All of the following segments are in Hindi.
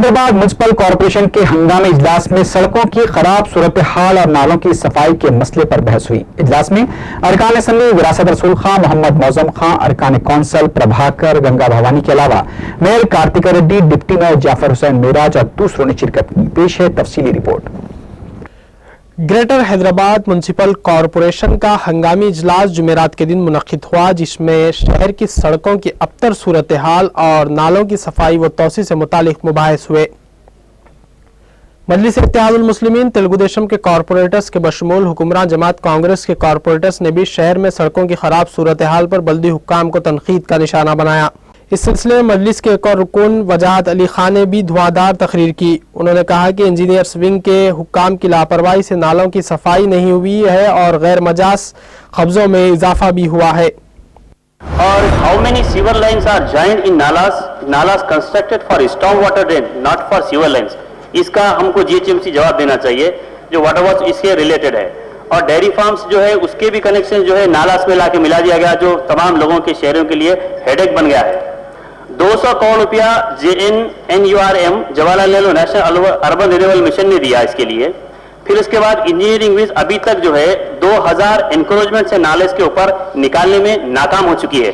हैदराबाद म्युनिसिपल कॉरपोरेशन के हंगामी इजलास में सड़कों की खराब सूरत हाल और नालों की सफाई के मसले पर बहस हुई। इजलास में अरकान असम्बली विरासत रसूल खां, मोहम्मद मौजम खां, अरकान कौंसल प्रभाकर गंगा भवानी के अलावा mayor Kartika Reddy, deputy mayor Jafar Hussain Meraj और दूसरों ने शिरकत की। पेश है तफसीली report. Greater Hyderabad municipal corporation का हंगामी इजलास जुमेरात के दिन मुनक्किद हुआ, जिसमें शहर की सड़कों की अबतर सूरत हाल और नालों की सफाई व तोसी से मुतालिक मुबाहिस हुए। मजलिस इत्तेहादुल मुस्लिमीन तेलुगु देशम के कॉरपोरेटर्स के बशमूल हुक्मरान जमात कांग्रेस के कॉरपोरेटर्स ने भी शहर में सड़कों की खराब सूरत हाल पर बल्दी हुक्काम को तनकीद का निशाना बनाया। इस सिलसिले में मजलिस के एक और रुकन वजाहत अली खान ने भी धुआंधार तकरीर की। उन्होंने कहा कि इंजीनियर्स विंग के हुक्काम की लापरवाही से नालों की सफाई नहीं हुई है और गैर मजाज कब्जों में इजाफा भी हुआ है। और how many sewer lines are joined in nalas constructed for storm water drain, not for sewer lines. इसका हमको जीएचएमसी जवाब देना चाहिए, जो वाटर वॉच इसके रिलेटेड है। और डेयरी फार्म्स जो है उसके भी कनेक्शन जो है नालास में लाके मिला दिया गया, जो तमाम लोगों के शहरों के लिए हेडेक बन गया है। 200 करोड़ रुपया JNNURM Jawaharlal Nehru national urban renewal mission ने दिया इसके लिए। फिर उसके बाद इंजीनियरिंग विज अभी तक जो है 2000 एनक्रोचमेंट से नाले के ऊपर निकालने में नाकाम हो चुकी है,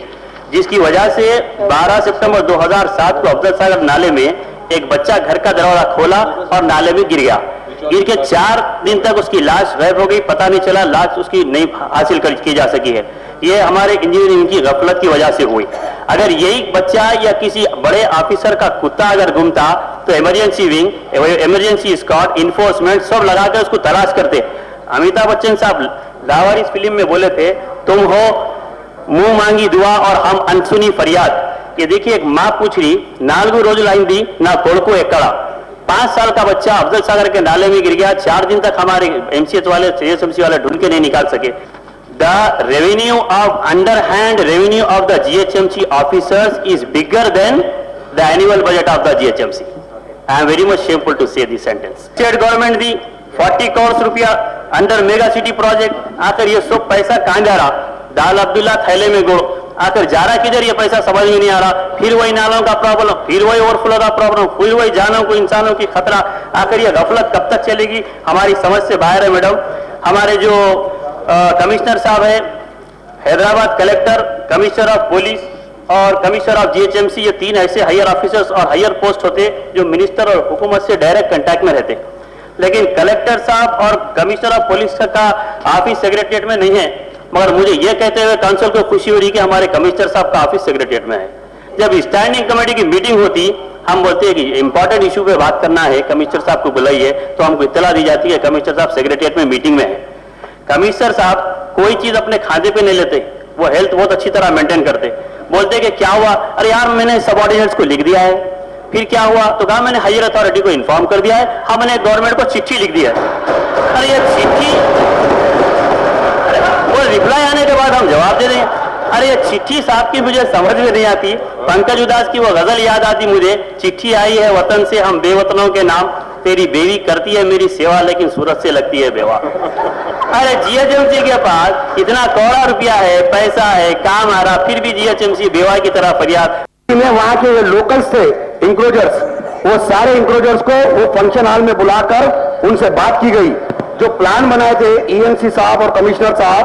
जिसकी वजह से 12 सितंबर 2007 को अफजल सागर नाले में एक बच्चा घर का दरवाजा खोला और नाले में गिर गया। गिर के 4 दिन तक उसकी लाश गायब हो गई, पता नहीं चला, लाश उसकी नहीं हासिल की जा सकी है। ये हमारे इंजीनियरिंग की गफलत की वजह से हुई। अगर यही बच्चा या किसी बड़े ऑफिसर का कुत्ता अगर गुमता तो emergency wing, emergency squad, enforcement सब लगाकर उसको तलाश करते। अमिताभ बच्चन साहब लावारिस फिल्म में बोले थे, तुम हो मुंह मांगी दुआ और हम अनसुनी फरियाद। ये देखिए, एक माँ पूछ रही, 4 रोज लाइन दी ना कोड़को एकड़ा। 5 साल का बच्चा अफजल सागर के नाले में गिर गया, 4 दिन तक हमारे MCH वाले, CSMC वाले ढूंढ के नहीं निकाल सके। The revenue of underhand revenue of the GHMC officers is bigger than the annual budget of the GHMC. I am very much shameful to say this sentence. State government दी 40 करोड़ रुपया अंडर मेगा सिटी प्रोजेक्ट। आखिर ये सब पैसा कहाँ जा रहा? दाल अब्दुल्ला थैले में गुड़। आखिर जा रहा किधर ये पैसा समझ में नहीं आ रहा। फिर वही नालों का प्रॉब्लम, फिर वही ओवरफ्लो का प्रॉब्लम, फिर वही जानों को, इंसानों की खतरा। आखिर ये गफलत कब तक चलेगी? हमारी समझ से बाहर है मैडम। हमारे जो कमिश्नर साहब है, Hyderabad collector, commissioner of police और कमिश्नर ऑफ GHMC, ये 3 ऐसे हायर ऑफिसर्स और हायर पोस्ट होते जो मिनिस्टर और हुकूमत से डायरेक्ट कांटेक्ट में रहते। लेकिन कलेक्टर साहब और कमिश्नर ऑफ पुलिस का ऑफिस सेक्रेटरिएट में नहीं है। मगर मुझे ये कहते हुए काउंसिल को खुशी हो रही कि हमारे कमिश्नर साहब का ऑफिस सेक्रेटरिएट में है। जब स्टैंडिंग कमेटी की मीटिंग होती, हम बोलते हैं कि इंपॉर्टेंट इशू पे बात करना है, कमिश्नर साहब को बुलाइए, तो हमको इत्तला दी जाती है कमिश्नर साहब सेक्रेटरिएट में मीटिंग में है। कमिश्नर साहब कोई चीज अपने खाते पे नहीं लेते, वो हेल्थ बहुत अच्छी तरह मेंटेन करते। बोलते कि क्या हुआ? अरे यार मैंने सबऑर्डिनेट्स को लिख दिया है। फिर क्या हुआ? तो कहा मैंने हायर अथॉरिटी को इन्फॉर्म कर दिया है। हाँ, मैंने गवर्नमेंट को चिट्ठी लिख दी है। अरे ये चिट्ठी, वो रिप्लाई आने के बाद हम जवाब दे दें। अरे ये चिट्ठी साहब की मुझे समझ में नहीं आती। पंकज उदास की वो गजल याद आती मुझे, चिट्ठी आई है वतन से हम बेवतनों के नाम, तेरी बेवी करती है मेरी सेवा लेकिन सूरत से लगती है बेवा। अरे GHMC के पास इतना करोड़ रुपया है, पैसा है, काम आ रहा, फिर भी GHMC बेवा की तरह फरियाद। वहां के लोकल्स थे इंक्रोचर्स, वो सारे इंक्रोचर्स को वो फंक्शन हॉल में बुलाकर उनसे बात की गई। जो प्लान बनाए थे ENC साहब और कमिश्नर साहब,